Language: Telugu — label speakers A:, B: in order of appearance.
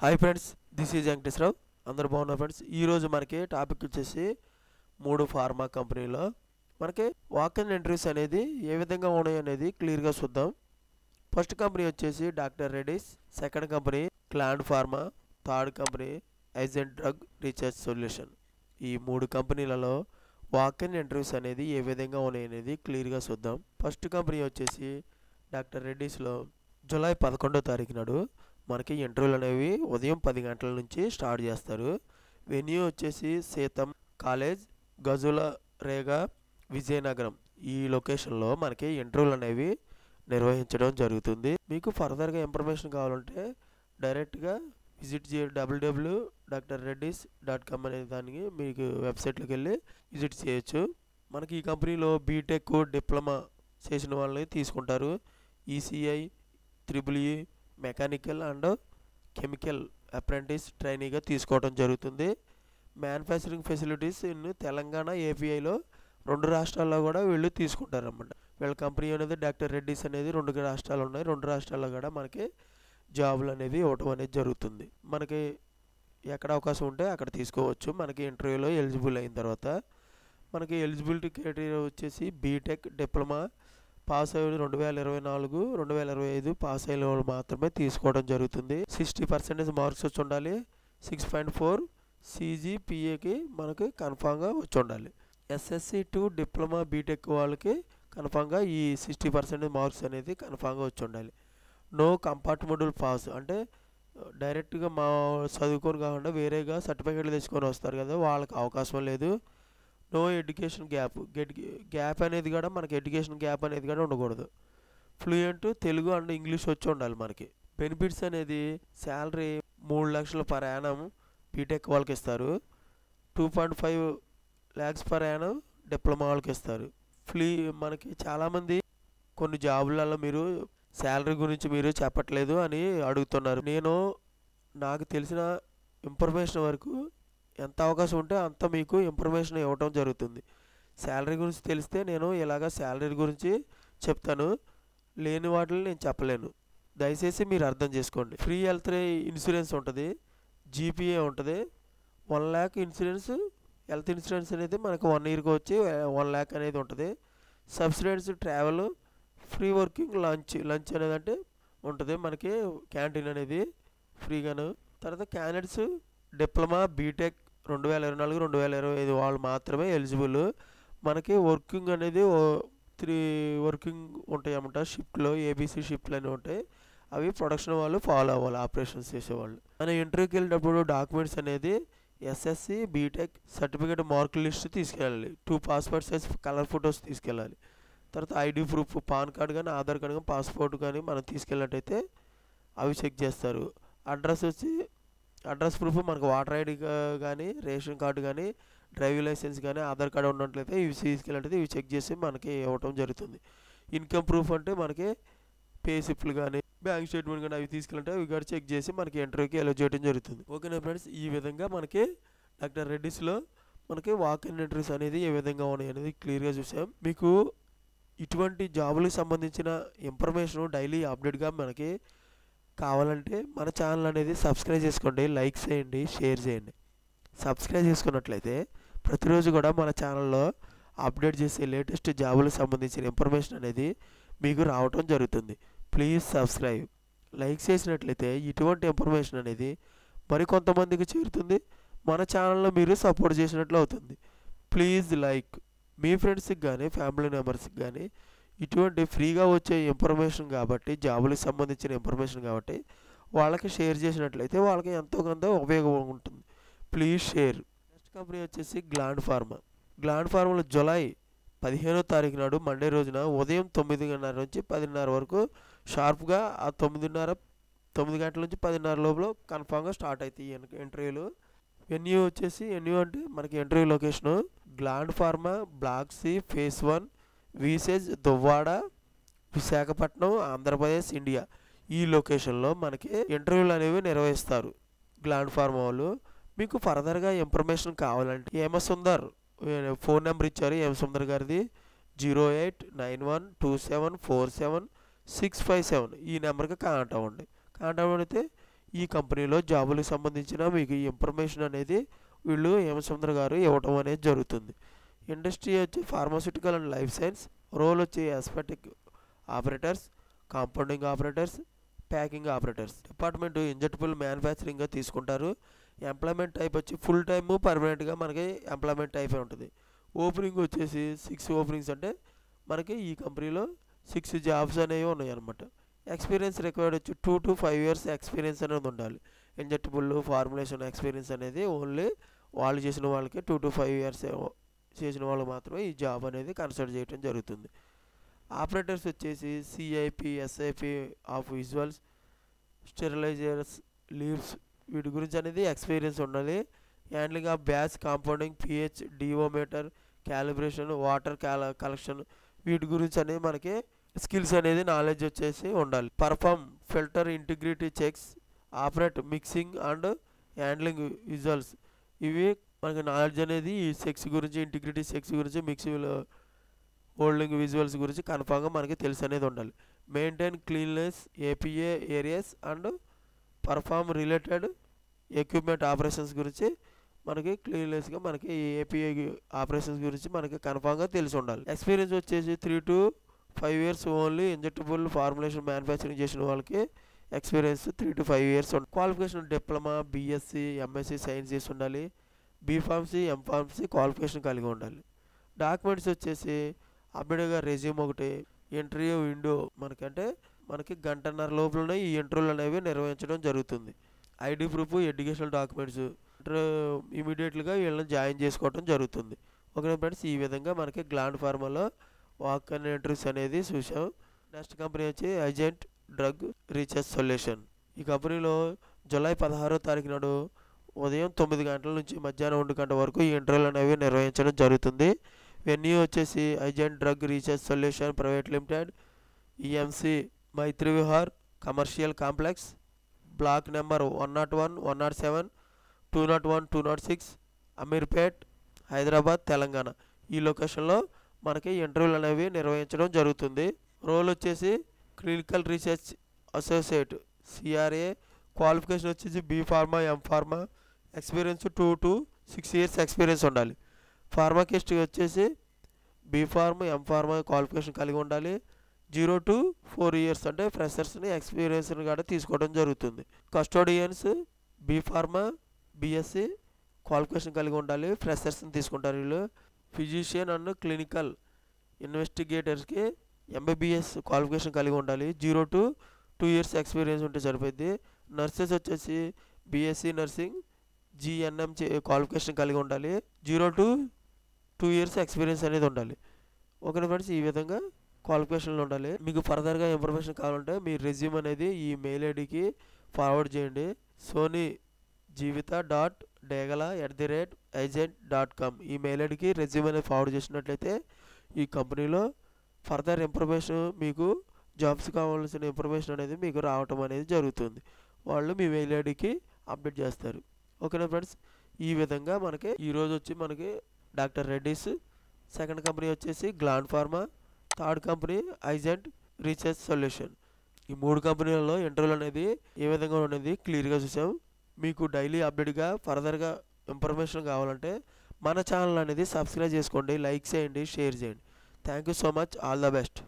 A: Hi friends, this is Venkateswararao. అందరూ బాగున్నారు ఫ్రెండ్స్. ఈరోజు మనకి టాపిక్ వచ్చేసి 3 ఫార్మా కంపెనీలో మనకి వాక్ ఇన్ ఇంటర్వ్యూస్ అనేది ఏ విధంగా ఉన్నాయి అనేది క్లియర్గా చూద్దాం. ఫస్ట్ కంపెనీ వచ్చేసి doctor Reddy's, second company Gland pharma, third company Aizant drug research solution. ఈ 3 కంపెనీలలో వాక్ ఇన్ ఇంటర్వ్యూస్ అనేది ఏ విధంగా ఉన్నాయి అనేది క్లియర్గా చూద్దాం. ఫస్ట్ కంపెనీ వచ్చేసి డాక్టర్ రెడ్డిస్లో జూలై 11వ తారీఖు నాడు మనకి ఇంటర్వ్యూలు అనేవి ఉదయం 10 గంటల నుంచి స్టార్ట్ చేస్తారు. వెన్యూ వచ్చేసి సీతం కాలేజ్, గజుల రేగా, విజయనగరం. ఈ లొకేషన్లో మనకి ఇంటర్వ్యూలు అనేవి నిర్వహించడం జరుగుతుంది. మీకు ఫర్దర్గా ఇన్ఫర్మేషన్ కావాలంటే డైరెక్ట్గా విజిట్ www.drreddys.com అనే దానికి మీకు వెబ్సైట్లోకి వెళ్ళి విజిట్ చేయొచ్చు. మనకి ఈ కంపెనీలో బీటెక్, డిప్లొమా చేసిన వాళ్ళని తీసుకుంటారు. ఈసీఐ, EEE, mechanical and chemical apprentice ట్రైనీగా తీసుకోవడం జరుగుతుంది. మ్యానుఫ్యాక్చరింగ్ ఫెసిలిటీస్ ఇన్ తెలంగాణ, ఏపీఐలో 2 రాష్ట్రాల్లో కూడా వీళ్ళు తీసుకుంటారు అన్నమాట. వీళ్ళ కంపెనీ అనేది డాక్టర్ రెడ్డిస్ అనేది 2 రాష్ట్రాలు ఉన్నాయి. 2 రాష్ట్రాల్లో కూడా మనకి జాబులు అనేవి ఇవ్వటం అనేది జరుగుతుంది. మనకి ఎక్కడ అవకాశం ఉంటే అక్కడ తీసుకోవచ్చు. మనకి ఇంటర్వ్యూలో ఎలిజిబుల్ అయిన తర్వాత మనకి ఎలిజిబిలిటీ క్రైటీరియా వచ్చేసి బీటెక్, డిప్లొమా పాస్ అయ్యి 2024, 2025 పాస్ అయిన వాళ్ళు మాత్రమే తీసుకోవడం జరుగుతుంది. 60% మార్క్స్ వచ్చి ఉండాలి. 6.4 CGPAకి మనకి కన్ఫామ్గా వచ్చి ఉండాలి. ఎస్ఎస్సి టు డిప్లొమా, బీటెక్ వాళ్ళకి కన్ఫామ్గా ఈ 60% మార్క్స్ అనేది కన్ఫామ్గా వచ్చి ఉండాలి. నో కంపార్ట్మెంటల్ పాస్ అంటే డైరెక్ట్గా మా చదువుకొని కాకుండా వేరేగా సర్టిఫికేట్లు తెచ్చుకొని వస్తారు కదా, వాళ్ళకి అవకాశం లేదు. నో ఎడ్యుకేషన్ గ్యాప్ అనేది కూడా మనకి ఎడ్యుకేషన్ గ్యాప్ అనేది కూడా ఉండకూడదు. ఫ్లూయెంట్ తెలుగు అండ్ ఇంగ్లీష్ వచ్చి ఉండాలి. మనకి బెనిఫిట్స్ అనేది శాలరీ 3 లక్షలు పర్ యానం బీటెక్ వాళ్ళకి ఇస్తారు. 2.5 lakhs పర్ యానం డిప్లొమా వాళ్ళకి ఇస్తారు. మనకి చాలామంది కొన్ని జాబులలో మీరు శాలరీ గురించి మీరు చెప్పట్లేదు అని అడుగుతున్నారు. నాకు తెలిసిన ఇన్ఫర్మేషన్ వరకు ఎంత అవకాశం ఉంటే అంత మీకు ఇన్ఫర్మేషన్ ఇవ్వటం జరుగుతుంది. శాలరీ గురించి తెలిస్తే నేను ఇలాగ శాలరీ గురించి చెప్తాను, లేని వాటిని నేను చెప్పలేను. దయచేసి మీరు అర్థం చేసుకోండి. ఫ్రీ హెల్త్ ఇన్సూరెన్స్ ఉంటుంది, జీపీఏ ఉంటుంది. 1 lakh హెల్త్ ఇన్సూరెన్స్ అనేది మనకు 1 yearకి వచ్చి 1 lakh అనేది ఉంటుంది. Subsidise travel, free working, lunch అనేది అంటే ఉంటుంది. మనకి క్యాంటీన్ అనేది ఫ్రీగాను. తర్వాత క్యాండిడేట్స్ డిప్లొమా, బీటెక్ 2024, 2025 వాళ్ళు మాత్రమే ఎలిజిబుల్. మనకి వర్కింగ్ అనేది 3 వర్కింగ్ ఉంటాయి అన్నమాట. షిఫ్ట్లో ఏబీసీ షిఫ్ట్లు అనేవి ఉంటాయి. అవి ప్రొడక్షన్ వాళ్ళు ఫాలో అవ్వాలి, ఆపరేషన్స్ చేసేవాళ్ళు. మన ఇంటర్వ్యూకి వెళ్ళినప్పుడు డాక్యుమెంట్స్ అనేది SSC, BTech certificate mark list తీసుకెళ్ళాలి. 2 పాస్పోర్ట్ సైజ్ కలర్ ఫొటోస్ తీసుకెళ్ళాలి. తర్వాత ఐడి ప్రూఫ్, పాన్ కార్డు కానీ, ఆధార్ కార్డు కానీ, పాస్పోర్ట్ కానీ మనం తీసుకెళ్ళినట్టయితే అవి చెక్ చేస్తారు. అడ్రస్ ప్రూఫ్ మనకు వాటర్ ఐడి కానీ, రేషన్ కార్డు కానీ, డ్రైవింగ్ లైసెన్స్ కానీ, ఆధార్ కార్డు ఉన్నట్లయితే ఇవి తీసుకెళ్ళినట్టయితే ఇవి చెక్ చేసి మనకి ఇవ్వటం జరుగుతుంది. ఇన్కమ్ ప్రూఫ్ అంటే మనకి పే స్లిప్లు కానీ, బ్యాంక్ స్టేట్మెంట్ కానీ అవి తీసుకెళ్ళినట్టు ఇవి కూడా చెక్ చేసి మనకి ఇంటర్వ్యూకి అలో చేయడం జరుగుతుంది. ఓకేనా ఫ్రెండ్స్, ఈ విధంగా మనకి డాక్టర్ రెడ్డిస్లో మనకి వాక్ ఇన్ ఇంటర్వ్యూస్ అనేది ఏ విధంగా ఉన్నాయి అనేది క్లియర్గా చూసాం. మీకు ఇటువంటి జాబులకు సంబంధించిన ఇన్ఫర్మేషన్ డైలీ అప్డేట్గా మనకి కావాలంటే మన ఛానల్ అనేది సబ్స్క్రైబ్ చేసుకోండి, లైక్ చేయండి, షేర్ చేయండి. సబ్స్క్రైబ్ చేసుకున్నట్లయితే ప్రతిరోజు కూడా మన ఛానల్లో అప్డేట్ చేసే లేటెస్ట్ జాబులకు సంబంధించిన ఇన్ఫర్మేషన్ అనేది మీకు రావటం జరుగుతుంది. Please subscribe. లైక్ చేసినట్లయితే ఇటువంటి ఇన్ఫర్మేషన్ అనేది మరికొంతమందికి చేరుతుంది. మన ఛానల్లో మీరు సపోర్ట్ చేసినట్లు అవుతుంది. Please like. మీ ఫ్రెండ్స్కి కానీ, ఫ్యామిలీ మెంబర్స్కి కానీ ఇటువంటి ఫ్రీగా వచ్చే ఇన్ఫర్మేషన్ కాబట్టి, జాబులకు సంబంధించిన ఇన్ఫర్మేషన్ కాబట్టి వాళ్ళకి షేర్ చేసినట్లయితే వాళ్ళకి ఎంతో కొంత ఉపయోగం ఉంటుంది. Please share. నెక్స్ట్ కంపెనీ వచ్చేసి గ్లాండ్ ఫార్మాలో జూలై 15వ తారీఖు నాడు మండే రోజున ఉదయం 9:30 నుంచి 10:30 వరకు షార్ప్గా ఆ 9 గంటల నుంచి 10:30 లోపల కన్ఫామ్గా స్టార్ట్ అవుతాయి ఇంటర్వ్యూలు. వెన్యూ అంటే మనకి interview location gland pharma, black C, face 1, విసేజ్, Duvvada, Visakhapatnam, Andhra Pradesh, India. ఈ లొకేషన్లో మనకి ఇంటర్వ్యూలు అనేవి నిర్వహిస్తారు గ్లాండ్ ఫార్మా వాళ్ళు. మీకు ఫర్దర్గా ఇన్ఫర్మేషన్ కావాలంటే సుందర్ ఫోన్ నెంబర్ ఇచ్చారు, సుందర్ గారిది 08912747 657. ఈ నెంబర్కి కాంటాక్ట్ అవ్వండి. కాంటాక్ట్ అయితే ఈ కంపెనీలో జాబులకు సంబంధించిన మీకు ఈ ఇన్ఫర్మేషన్ అనేది వీళ్ళు హేమచంద్ర గారు ఇవ్వటం అనేది జరుగుతుంది. ఇండస్ట్రీ వచ్చి pharmaceutical and life science. Role వచ్చి aseptic operators, compounding operators, packing operators. Department injectable మ్యానుఫ్యాక్చరింగ్గా తీసుకుంటారు. ఎంప్లాయ్మెంట్ టైప్ వచ్చి ఫుల్ టైమ్ పర్మనెంట్గా మనకి ఎంప్లాయ్మెంట్ టైప్ ఉంటుంది. ఓపెనింగ్ వచ్చేసి 6 ఓపెనింగ్స్, అంటే మనకి ఈ కంపెనీలో 6 జాబ్స్ అనేవి ఉన్నాయి అన్నమాట. ఎక్స్పీరియన్స్ రిక్వైర్డ్ వచ్చి 2 to 5 years ఎక్స్పీరియన్స్ అనేది ఉండాలి. ఇంజెక్టబుల్ ఫార్ములేషన్ ఎక్స్పీరియన్స్ అనేది ఓన్లీ వాళ్ళు చేసిన వాళ్ళకి 2 to 5 years చేసిన వాళ్ళు మాత్రమే ఈ జాబ్ అనేది కన్సిడర్ చేయడం జరుగుతుంది. ఆపరేటర్స్ వచ్చేసి CIP, SIP of vessels, sterilizers, leaves, వీటి గురించి అనేది ఎక్స్పీరియన్స్ ఉండాలి. Handling of batch, compounding, pH, DO meter, calibration, water collection, వీటి గురించి అనేది మనకి స్కిల్స్ అనేది నాలెడ్జ్ వచ్చేసి ఉండాలి. Perform filter integrity checks, operate mixing and handling vessels, ఇవి మనకి నాలెడ్జ్ అనేది ఈ సెక్స్ గురించి, ఇంటిగ్రిటీ సెక్స్ గురించి, మిక్సింగ్ హోల్డింగ్ విజువల్స్ గురించి కన్ఫామ్గా మనకి తెలిసి అనేది ఉండాలి. Maintain cleanliness APA areas and perform related equipment operations గురించి మనకి క్లీన్లెస్గా మనకి ఏపీఐ ఆపరేషన్స్ గురించి మనకి కన్ఫామ్గా తెలిసి ఉండాలి. ఎక్స్పీరియన్స్ వచ్చేసి 3 to 5 years only injectable formulation manufacturing చేసిన వాళ్ళకి ఎక్స్పీరియన్స్ 3 to 5 years ఉంటుంది. Qualification diploma, BSc, MSc science చేసి ఉండాలి. బీఫార్మసీ, ఎంఫార్మసీ క్వాలిఫికేషన్ కలిగి ఉండాలి. డాక్యుమెంట్స్ వచ్చేసి అప్డేట్గా రెజ్యూమ్ ఒకటి, ఇంటర్వ్యూ విండో మనకి గంటన్నర లోపలనే ఈ ఇంటర్వ్యూలు అనేవి నిర్వహించడం జరుగుతుంది. ఐడి ప్రూఫ్, ఎడ్యుకేషనల్ డాక్యుమెంట్స్ ఇమీడియట్గా వీళ్ళని జాయిన్ చేసుకోవడం జరుగుతుంది. ఓకే ఫ్రెండ్స్, ఈ విధంగా మనకి గ్లాండ్ ఫార్మాలో వాక్ అండ్ ఇంటర్వ్యూస్ అనేది చూసాం. నెక్స్ట్ కంపెనీ వచ్చి ఐజెంట్ డ్రగ్ రీసెర్చ్ సొల్యూషన్. ఈ కంపెనీలో జూలై 16వ తారీఖు నాడు ఉదయం 9 గంటల నుంచి మధ్యాహ్నం 1 గంట వరకు ఈ ఇంటర్వ్యూలు అనేవి నిర్వహించడం జరుగుతుంది. వెన్యూ వచ్చేసి Aizant drug research solution private limited, EMC, Maitri Vihar commercial complex, block number 101, 107, 201, 206, Ameerpet, Hyderabad, Telangana. ఈ లొకేషన్లో మనకి ఇంటర్వ్యూలు అనేవి నిర్వహించడం జరుగుతుంది. రోల్ వచ్చేసి clinical research associate, CRA. Qualification వచ్చేసి B pharma, M pharma. Experience 2 to 6 years experience ఉండాలి. ఫార్మాకిస్ట్ వచ్చేసి B pharma, M pharma qualification కలిగి ఉండాలి. 0 to 4 years అంటే ఫ్రెషర్స్ని ఎక్స్పీరియన్స్ని కూడా తీసుకోవడం జరుగుతుంది. Custodians B pharma, BSc qualification కలిగి ఉండాలి. ఫ్రెషర్స్ని తీసుకుంటారు వీళ్ళు. ఫిజిషియన్ అండ్ క్లినికల్ ఇన్వెస్టిగేటర్స్కి ఎంబీబీఎస్ క్వాలిఫికేషన్ కలిగి ఉండాలి. 0 to 2 years ఎక్స్పీరియన్స్ ఉంటే సరిపోద్ది. నర్సెస్ వచ్చేసి బీఎస్సీ నర్సింగ్, జిఎన్ఎం క్వాలిఫికేషన్ కలిగి ఉండాలి. 0 to 2 years ఎక్స్పీరియన్స్ అనేది ఉండాలి. ఓకే ఫ్రెండ్స్, ఈ విధంగా క్వాలిఫికేషన్లు ఉండాలి. మీకు ఫర్దర్గా ఇన్ఫర్మేషన్ కావాలంటే మీ రెజ్యూమ్ అనేది ఈ మెయిల్ ఐడికి ఫార్వర్డ్ చేయండి. sonijivita.degala@agent.com ఈ మెయిల్ ఐడికి రెజ్యూమ్ అనేది ఫార్వర్డ్ చేసినట్లయితే ఈ కంపెనీలో ఫర్దర్ ఇన్ఫర్మేషన్, మీకు జాబ్స్ కావాల్సిన ఇన్ఫర్మేషన్ అనేది మీకు రావటం అనేది జరుగుతుంది. వాళ్ళు మీ మెయిల్ ఐడికి అప్డేట్ చేస్తారు. ఓకేనా ఫ్రెండ్స్, ఈ విధంగా మనకి ఈరోజు వచ్చి మనకి డాక్టర్ రెడ్డీస్, సెకండ్ కంపెనీ వచ్చేసి Gland pharma, third company Aizant research solution. ఈ 3 కంపెనీలలో ఇంటర్వ్యూలు అనేది ఏ విధంగా ఉన్నది క్లియర్గా చూసాం. మీకు డైలీ అప్డేట్గా ఫర్దర్గా ఇన్ఫర్మేషన్ కావాలంటే మన ఛానల్ అనేది సబ్స్క్రైబ్ చేసుకోండి, లైక్ చేయండి, షేర్ చేయండి. Thank you so much. All the best.